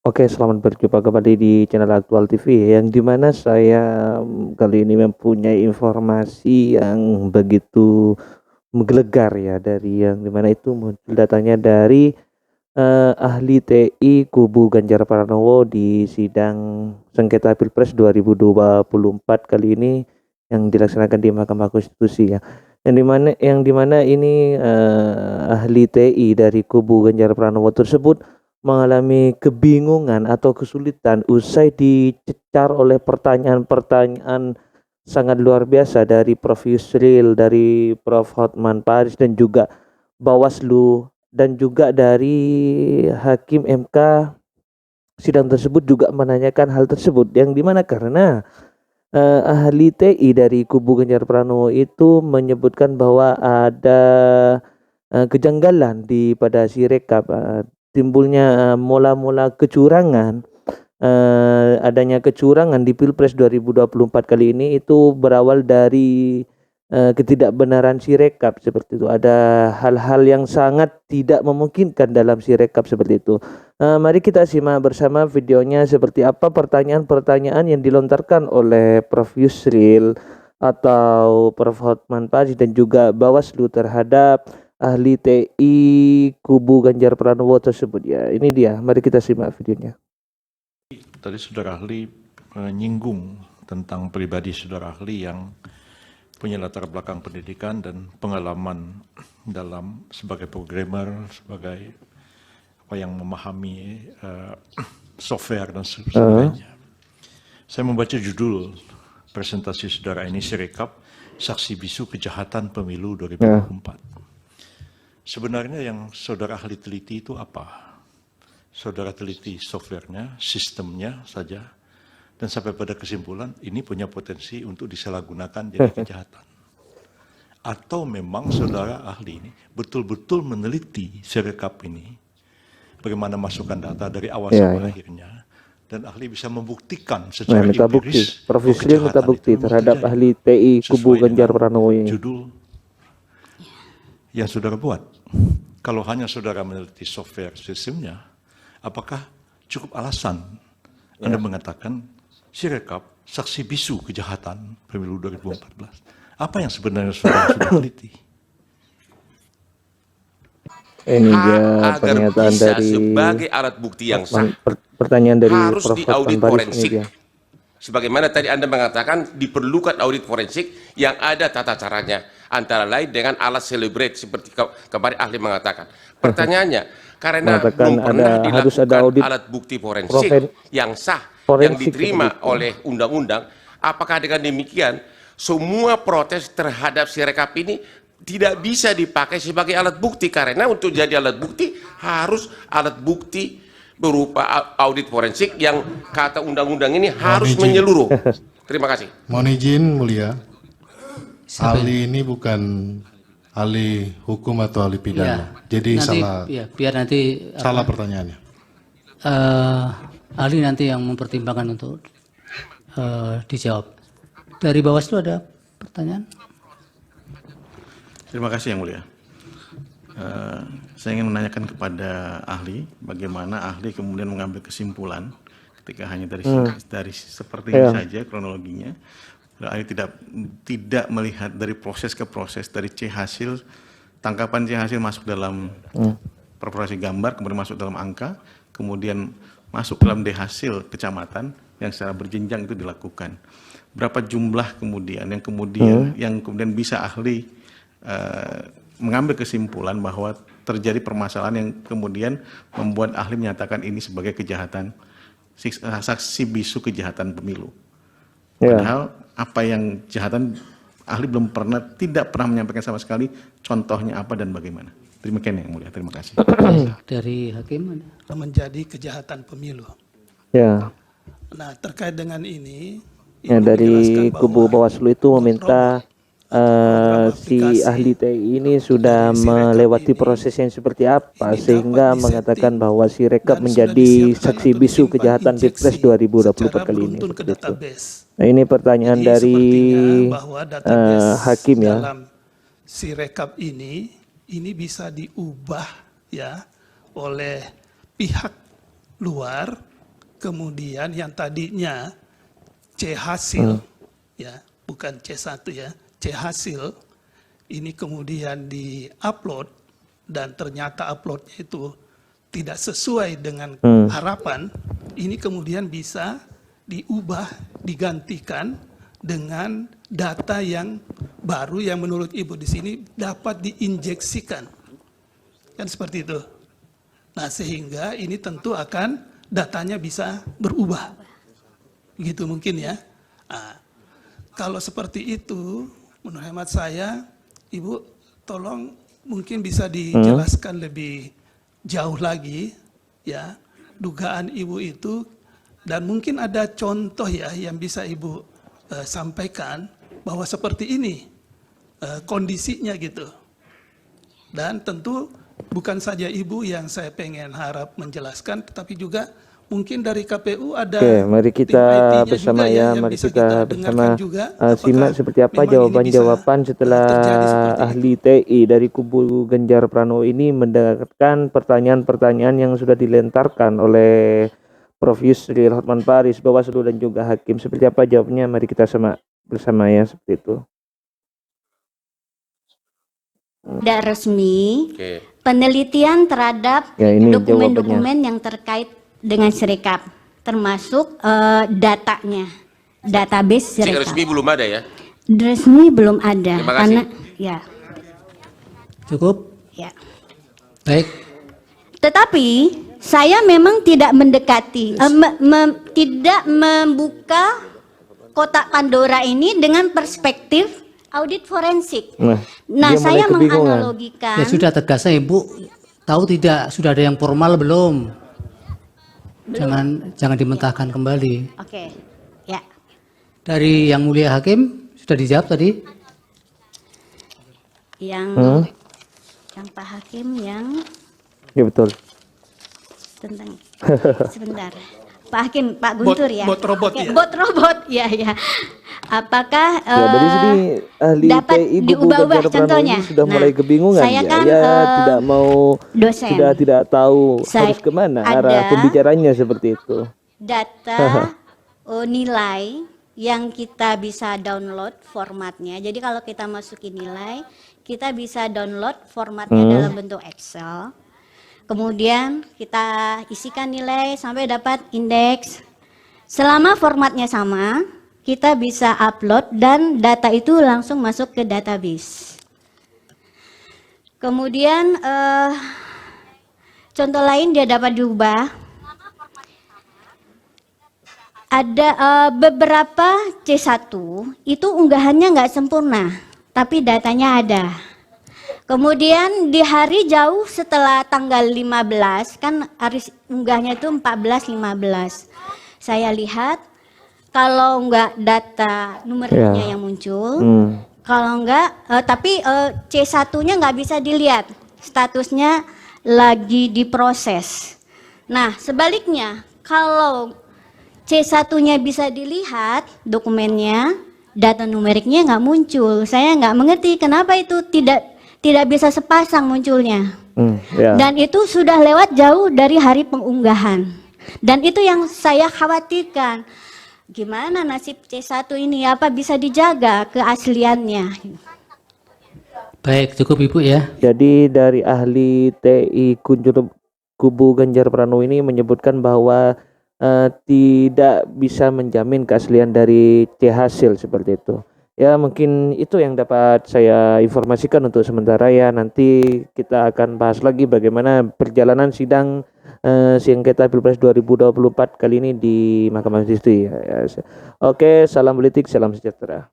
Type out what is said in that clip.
Oke, selamat berjumpa kembali di channel Aktual TV yang dimana saya kali ini mempunyai informasi yang begitu menggelegar ya, dari yang dimana itu muncul datanya dari ahli TI kubu Ganjar Pranowo di sidang sengketa Pilpres 2024 kali ini yang dilaksanakan di Mahkamah Konstitusi ya. Yang dimana ini ahli TI dari kubu Ganjar Pranowo tersebut mengalami kebingungan atau kesulitan usai dicecar oleh pertanyaan-pertanyaan sangat luar biasa dari Prof. Yusril, dari Prof. Hotman Paris dan juga Bawaslu dan juga dari Hakim MK. Sidang tersebut juga menanyakan hal tersebut yang dimana karena ahli TI dari kubu Ganjar Pranowo itu menyebutkan bahwa ada kejanggalan pada Sirekap, timbulnya mula-mula kecurangan, adanya kecurangan di Pilpres 2024 kali ini itu berawal dari ketidakbenaran Sirekap seperti itu. Ada hal-hal yang sangat tidak memungkinkan dalam Sirekap seperti itu. Mari kita simak bersama videonya seperti apa pertanyaan-pertanyaan yang dilontarkan oleh Prof. Yusril atau Prof. Hotman Paris dan juga Bawaslu terhadap ahli TI kubu Ganjar Pranowo tersebut ya. Ini dia, mari kita simak videonya. Tadi saudara ahli menyinggung tentang pribadi saudara ahli yang punya latar belakang pendidikan dan pengalaman dalam sebagai programmer, sebagai apa yang memahami software dan sebagainya. Saya membaca judul presentasi saudara ini Sirekap, Saksi Bisu Kejahatan Pemilu 2024. Sebenarnya yang saudara ahli teliti itu apa? Saudara teliti softwarenya, sistemnya saja, dan sampai pada kesimpulan ini punya potensi untuk disalahgunakan jadi kejahatan. Atau memang saudara ahli ini betul-betul meneliti Sirekap ini, bagaimana masukkan data dari awal sampai akhirnya, dan ahli bisa membuktikan secara empiris Prof. Yusril minta bukti terhadap ahli TI kubu Ganjar Pranowo ini. Judul yang saudara buat. Kalau hanya saudara meneliti software sistemnya, apakah cukup alasan Anda mengatakan Sirekap saksi bisu kejahatan pemilu 2014? Apa yang sebenarnya saudara sudah teliti? Ini dia pernyataan dari sebagai alat bukti yang sah pertanyaan dari harus Prof. diaudit Hotman Paris forensik. ini dia. Sebagaimana tadi Anda mengatakan diperlukan audit forensik yang ada tata caranya, antara lain dengan alat celebrate seperti kemarin ahli mengatakan. Pertanyaannya, karena belum pernah dilakukan alat bukti forensik yang sah, yang diterima oleh undang-undang, apakah dengan demikian semua protes terhadap Sirekap ini tidak bisa dipakai sebagai alat bukti? Karena untuk jadi alat bukti harus alat bukti berupa audit forensik yang kata undang-undang ini harus menyeluruh. Terima kasih. Mohon izin mulia, ahli ini bukan ahli hukum atau ahli pidana. Jadi nanti, salah. Biar nanti salah pertanyaannya. ahli nanti yang mempertimbangkan untuk dijawab. Dari Bawaslu ada pertanyaan? Terima kasih yang mulia. Saya ingin menanyakan kepada ahli, bagaimana ahli kemudian mengambil kesimpulan ketika hanya dari seperti ini saja kronologinya. Ahli tidak melihat dari proses ke proses, dari C hasil, tangkapan C hasil masuk dalam perforasi gambar, kemudian masuk dalam angka, kemudian masuk dalam D hasil kecamatan yang secara berjenjang itu dilakukan. Berapa jumlah kemudian yang kemudian bisa ahli mengambil kesimpulan bahwa terjadi permasalahan yang kemudian membuat ahli menyatakan ini sebagai kejahatan, saksi bisu kejahatan pemilu. Padahal apa yang kejahatan ahli tidak pernah menyampaikan sama sekali contohnya apa dan bagaimana. Terima kasih yang mulia, terima kasih. Dari hakim menjadi kejahatan pemilu. Ya. Nah, terkait dengan ini dari kubu Bawaslu itu meminta si ahli TI ini sudah melewati proses yang seperti apa sehingga mengatakan bahwa Sirekap menjadi saksi bisu kejahatan Pilpres 2024 kali ini. Nah, ini pertanyaan dari hakim ya. Dalam Sirekap ini bisa diubah ya oleh pihak luar kemudian yang tadinya C hasil, ya bukan C1 ya, C hasil, ini kemudian di-upload dan ternyata uploadnya itu tidak sesuai dengan harapan, ini kemudian bisa diubah, digantikan dengan data yang baru yang menurut Ibu di sini dapat diinjeksikan. Kan seperti itu. Nah, sehingga ini tentu akan datanya bisa berubah. Begitu mungkin ya. Nah, kalau seperti itu, menurut hemat saya, Ibu tolong mungkin bisa dijelaskan lebih jauh lagi ya dugaan Ibu itu, dan mungkin ada contoh ya yang bisa Ibu sampaikan bahwa seperti ini kondisinya gitu. Dan tentu bukan saja Ibu yang saya pengen harap menjelaskan, tetapi juga mungkin dari KPU ada. Oke, mari kita bersama ya, mari kita bersama simak seperti apa jawaban-jawaban setelah ahli TI dari kubu Ganjar Pranowo ini mendapatkan pertanyaan-pertanyaan yang sudah dilentarkan oleh Prof. Yusril Hotmanparis, Bawaslu dan juga Hakim. Seperti apa jawabnya? Mari kita simak bersama ya, seperti itu. Tidak resmi, penelitian terhadap Ya, ini dokumen-dokumen yang terkait dengan Sirekap, termasuk datanya, database Sirekap. Resmi belum ada ya? Resmi belum ada. Terima kasih. Karena ya. Cukup? Ya. Baik. Tetapi saya memang tidak mendekati, tidak membuka kotak Pandora ini dengan perspektif audit forensik. Nah, saya menganalogikan. Ya sudah, tegasnya Ibu tahu tidak sudah ada yang formal belum? Jangan dimentahkan kembali. Oke, ya. Dari Yang Mulia Hakim sudah dijawab tadi. Yang Pak Hakim yang Ya betul. tentang sebentar. Pak Hakim, Pak Guntur ya. Bot robot ya. Bot robot ya ya. Apakah Ya, dari sini ahli dapat TI Kubu diubah-ubah Ganjar Pranowo contohnya? ini sudah mulai Nah, kebingungan saya ya. kan, Tidak mau dosen. sudah tidak tahu Saya harus kemana ada arah pembicaranya seperti itu. data nilai yang kita bisa download formatnya. Jadi kalau kita masukin nilai, kita bisa download formatnya dalam bentuk Excel. Kemudian kita isikan nilai sampai dapat indeks. Selama formatnya sama, kita bisa upload dan data itu langsung masuk ke database. Kemudian contoh lain dia dapat diubah. Ada beberapa C1 itu unggahannya nggak sempurna, tapi datanya ada. Kemudian di hari jauh setelah tanggal 15, kan hari unggahnya itu 14-15. Saya lihat kalau enggak data numeriknya yang muncul, kalau enggak, tapi C1-nya nggak bisa dilihat, statusnya lagi diproses. Nah, sebaliknya kalau C1-nya bisa dilihat dokumennya, data numeriknya nggak muncul. Saya nggak mengerti kenapa itu tidak bisa sepasang munculnya. Dan itu sudah lewat jauh dari hari pengunggahan. Dan itu yang saya khawatirkan. Gimana nasib C1 ini? Apa bisa dijaga keasliannya? Baik, cukup Ibu ya. Jadi dari ahli TI Kubu Ganjar Pranowo ini menyebutkan bahwa tidak bisa menjamin keaslian dari C hasil seperti itu. Ya, mungkin itu yang dapat saya informasikan untuk sementara ya. Nanti kita akan bahas lagi bagaimana perjalanan sidang sengketa Pilpres 2024 kali ini di Mahkamah Konstitusi. Oke, salam politik, salam sejahtera.